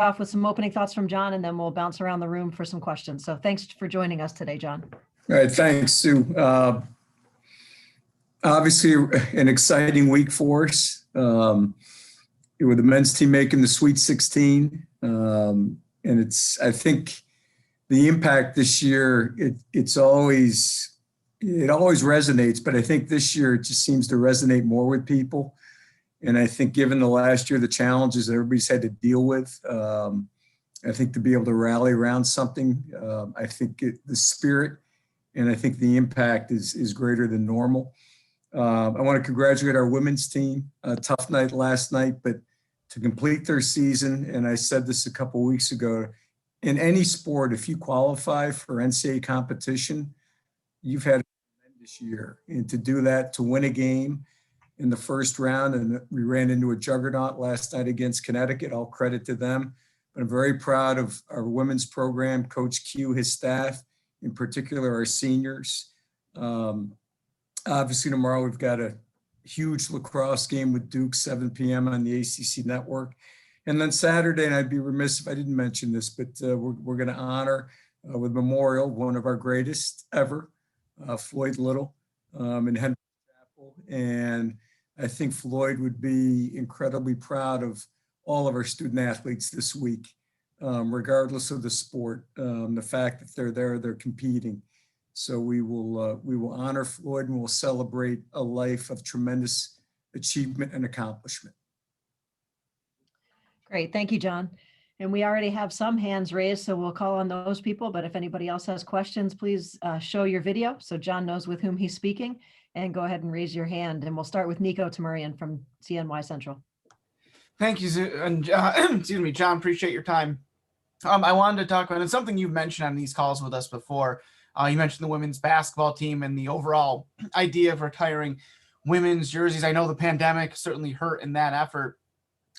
off with some opening thoughts from John, and then we'll bounce around the room for some questions. So thanks for joining us today, John. All right, thanks, Sue. Obviously, an exciting week for us. With the men's team making the Sweet 16, and I think the impact this year, it always resonates, but I think this year it just seems to resonate more with people. And I think given the last year, the challenges that everybody's had to deal with, I think to be able to rally around something, I think the spirit and I think the impact is greater than normal. I want to congratulate our women's team. A tough night last night, but to complete their season, and I said this a couple of weeks ago, in any sport, if you qualify for NCAA competition, you've had a tremendous year. And to do that, to win a game in the first round, and we ran into a juggernaut last night against Connecticut, all credit to them. But I'm very proud of our women's program, Coach Q, his staff, in particular our seniors. Obviously tomorrow we've got a huge lacrosse game with Duke, 7 p.m. on the ACC network. And then Saturday, and I'd be remiss if I didn't mention this, but we're going to honor with memorial one of our greatest ever, Floyd Little in Henry Chapel. And I think Floyd would be incredibly proud of all of our student athletes this week, regardless of the sport, the fact that they're there, they're competing. So we will honor Floyd and we'll celebrate a life of tremendous achievement and accomplishment. Great, thank you, John. And we already have some hands raised, so we'll call on those people. But if anybody else has questions, please show your video so John knows with whom he's speaking, and go ahead and raise your hand. And we'll start with Nico Tamurian from CNY Central. Thank you, and excuse me, John, appreciate your time. I wanted to talk about, and something you've mentioned on these calls with us before. You mentioned the women's basketball team and the overall idea of retiring women's jerseys. I know the pandemic certainly hurt in that effort,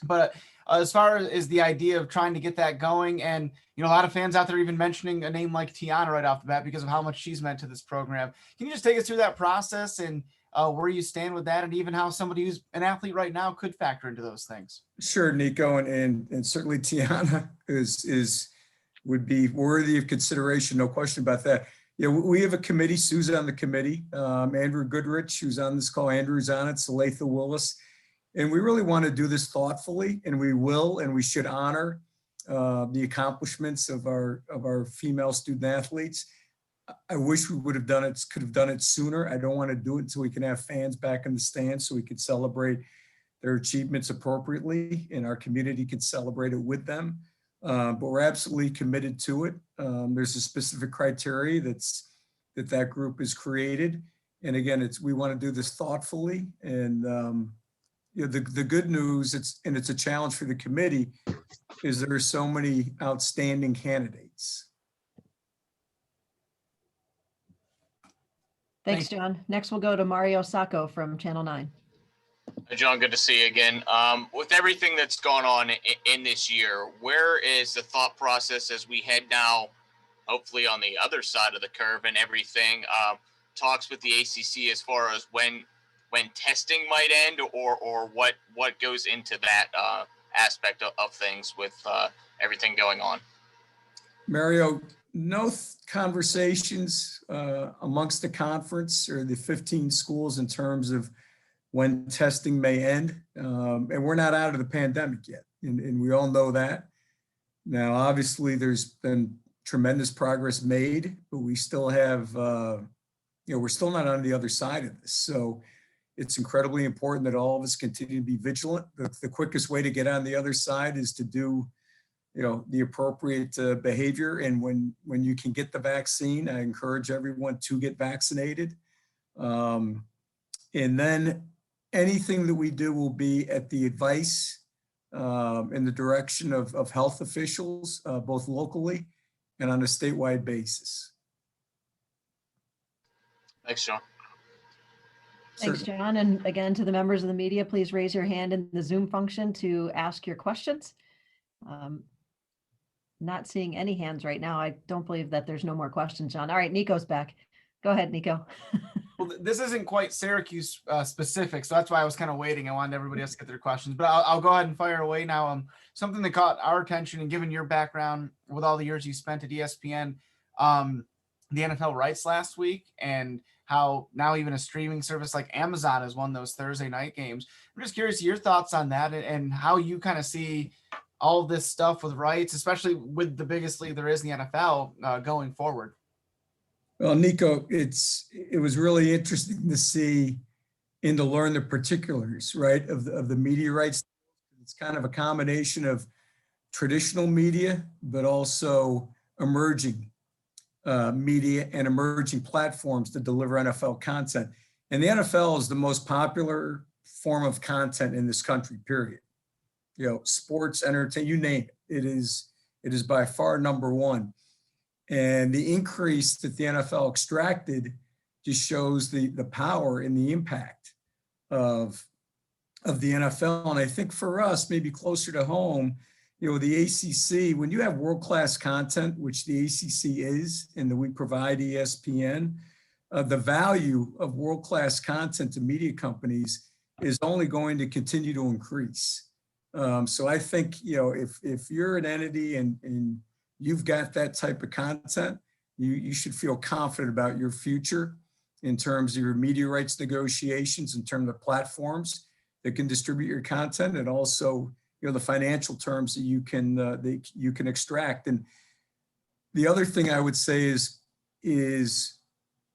but as far as the idea of trying to get that going, and a lot of fans out there even mentioning a name like Tiana right off the bat because of how much she's meant to this program. Can you just take us through that process and where you stand with that, and even how somebody who's an athlete right now could factor into those things? Sure, Nico, and certainly Tiana would be worthy of consideration, no question about that. Yeah, we have a committee. Sue's on the committee. Andrew Goodrich, who's on this call, Andrew's on it, Salatha Willis. And we really want to do this thoughtfully, and we will, and we should honor the accomplishments of our female student athletes. I wish we could have done it sooner. I don't want to do it until we can have fans back in the stands so we could celebrate their achievements appropriately and our community could celebrate it with them. But we're absolutely committed to it. There's a specific criteria that group is created. And again, we want to do this thoughtfully. And the good news, it's a challenge for the committee, is there are so many outstanding candidates. Thanks, John. Next, we'll go to Mario Sacco from Channel 9. Hi, John, good to see you again. With everything that's gone on in this year, where is the thought process as we head now, hopefully on the other side of the curve and everything, talks with the ACC as far as when testing might end or what goes into that aspect of things with everything going on? Mario, no conversations amongst the conference or the 15 schools in terms of when testing may end. And we're not out of the pandemic yet. And we all know that. Now, obviously, there's been tremendous progress made, but we still have, we're still not on the other side of this. So it's incredibly important that all of us continue to be vigilant. The quickest way to get on the other side is to do the appropriate behavior. And when you can get the vaccine, I encourage everyone to get vaccinated. And then anything that we do will be at the advice in the direction of health officials, both locally and on a statewide basis. Thanks, John. Thanks, John. And again, to the members of the media, please raise your hand in the Zoom function to ask your questions. Not seeing any hands right now. I don't believe that there's no more questions, John. All right, Nico's back. Go ahead, Nico. Well, this isn't quite Syracuse specific, so that's why I was kind of waiting. I wanted everybody else to get their questions, but I'll go ahead and fire away now. Something that caught our attention, and given your background with all the years you spent at ESPN, the NFL rights last week, and how now even a streaming service like Amazon has won those Thursday night games. I'm just curious your thoughts on that, and how you kind of see all of this stuff with rights, especially with the biggest league there is in the NFL going forward. Well, Nico, it was really interesting to see and to learn the particulars, right, of the media rights. It's kind of a combination of traditional media, but also emerging media and emerging platforms to deliver NFL content. And the NFL is the most popular form of content in this country, period. You know, sports, entertainment, you name it. It is by far number one. And the increase that the NFL extracted just shows the power and the impact of the NFL. And I think for us, maybe closer to home, you know, the ACC, when you have world-class content, which the ACC is, and that we provide ESPN, the value of world-class content to media companies is only going to continue to increase. So I think, you know, if you're an entity and you've got that type of content, you should feel confident about your future in terms of your media rights negotiations, in terms of platforms that can distribute your content, and also, you know, the financial terms that you can extract. And the other thing I would say is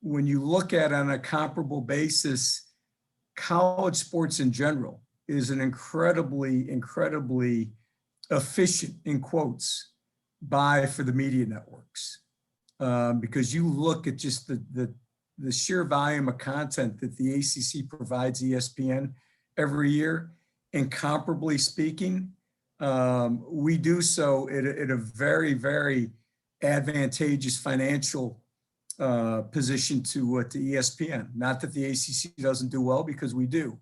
when you look at on a comparable basis, college sports in general is an incredibly efficient, in quotes, buy for the media networks, because you look at just the sheer volume of content that the ACC provides ESPN every year, and comparably speaking, we do so at a very, very advantageous financial position to ESPN. Not that the ACC doesn't do well, because we do,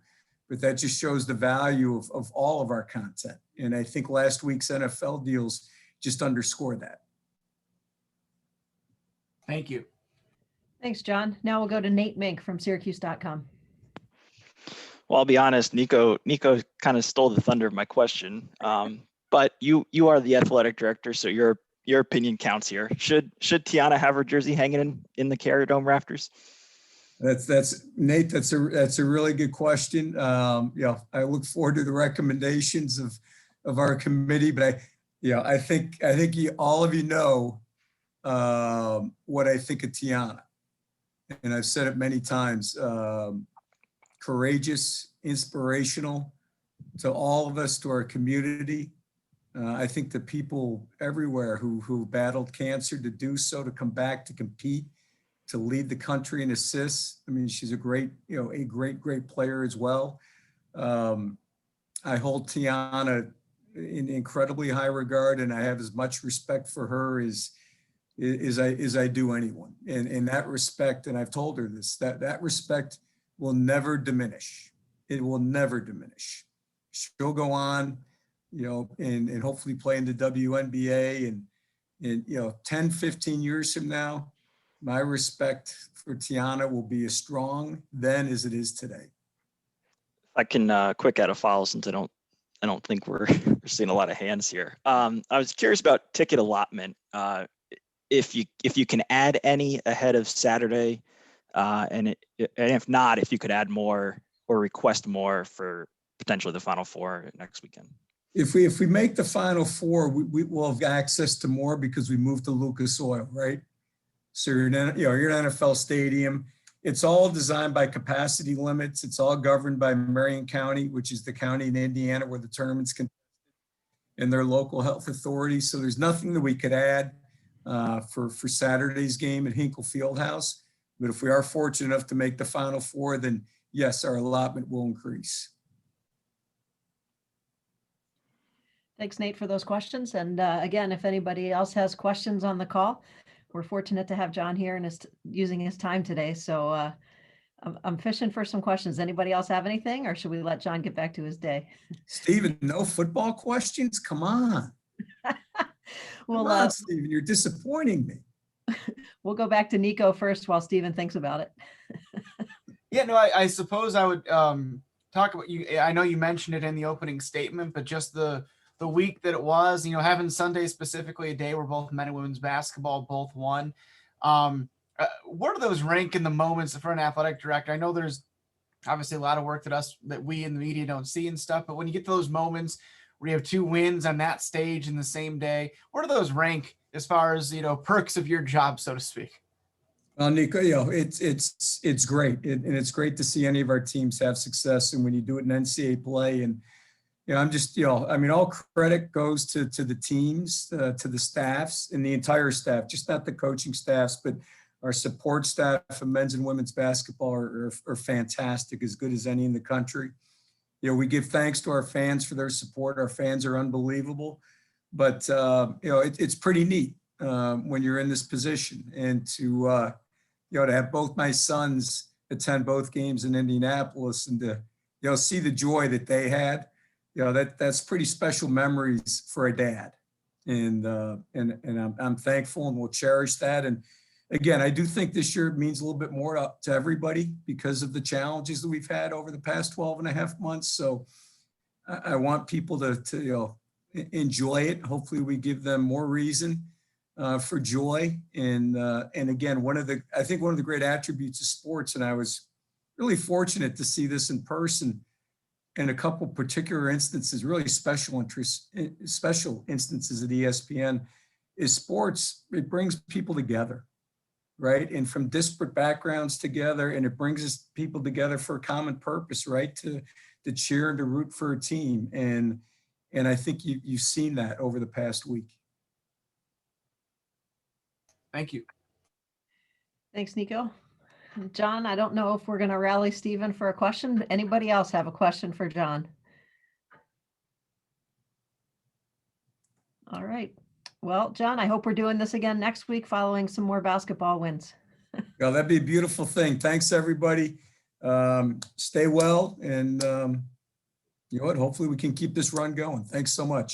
but that just shows the value of all of our content. And I think last week's NFL deals just underscore that. Thank you. Thanks, John. Now we'll go to Nate Mink from Syracuse.com. Well, I'll be honest, Nico kind of stole the thunder of my question. But you are the athletic director, so your opinion counts here. Should Tiana have her jersey hanging in the Carrier Dome rafters? That's Nate. That's a really good question. Yeah, I look forward to the recommendations of our committee, but I think all of you know what I think of Tiana, and I've said it many times. Courageous, inspirational to all of us, to our community. I think the people everywhere who battled cancer, to do so, to come back, to compete, to lead the country in assists. I mean, she's a great player as well. I hold Tiana in incredibly high regard, and I have as much respect for her as I do anyone. And in that respect, and I've told her this, that respect will never diminish. It will never diminish. She'll go on, and hopefully play in the WNBA, and 10, 15 years from now, my respect for Tiana will be as strong then as it is today. I can quick add a follow, since I don't think we're seeing a lot of hands here. I was curious about ticket allotment. If you can add any ahead of Saturday, and if not, if you could add more or request more for potentially the Final Four next weekend. If we make the Final Four, we will have access to more because we moved to Lucas Oil, right? So you're in an NFL stadium. It's all designed by capacity limits. It's all governed by Marion County, which is the county in Indiana where the tournament's contested, and their local health authority. So there's nothing that we could add for Saturday's game at Hinkle Fieldhouse. But if we are fortunate enough to make the Final Four, then yes, our allotment will increase. Thanks, Nate, for those questions. And again, if anybody else has questions on the call, we're fortunate to have John here and is using his time today. So I'm fishing for some questions. Anybody else have anything, or should we let John get back to his day? Steven, no football questions? Come on. Well, Come on, Steven, you're disappointing me. We'll go back to Nico first while Steven thinks about it. Yeah, no, I suppose I would talk about you. I know you mentioned it in the opening statement, but just the week that it was, having Sunday specifically a day where both men and women's basketball both won. Where do those rank in the moments for an athletic director? I know there's obviously a lot of work that we in the media don't see and stuff, but when you get to those moments where you have two wins on that stage in the same day, where do those rank as far as perks of your job, so to speak? Well, Nico, it's great, and it's great to see any of our teams have success. And when you do it in NCAA play, and I'm just, I mean, all credit goes to the teams, to the staffs, and the entire staff, just not the coaching staffs, but our support staff of men's and women's basketball are fantastic, as good as any in the country. We give thanks to our fans for their support. Our fans are unbelievable, but it's pretty neat when you're in this position, and to have both my sons attend both games in Indianapolis, and to see the joy that they had, that's pretty special memories for a dad, and I'm thankful, and we'll cherish that. And again, I do think this year means a little bit more to everybody because of the challenges that we've had over the past 12 and a half months. So I want people to enjoy it. Hopefully we give them more reason for joy. And again, I think one of the great attributes of sports, and I was really fortunate to see this in person in a couple particular instances, really special instances at ESPN, is sports. It brings people together, right? And from disparate backgrounds together, and it brings people together for a common purpose, right? To cheer and to root for a team. And I think you've seen that over the past week. Thank you. Thanks, Nico. John, I don't know if we're going to rally Stephen for a question. Anybody else have a question for John? All right. Well, John, I hope we're doing this again next week following some more basketball wins. Well, that'd be a beautiful thing. Thanks, everybody. Stay well, and hopefully we can keep this run going. Thanks so much.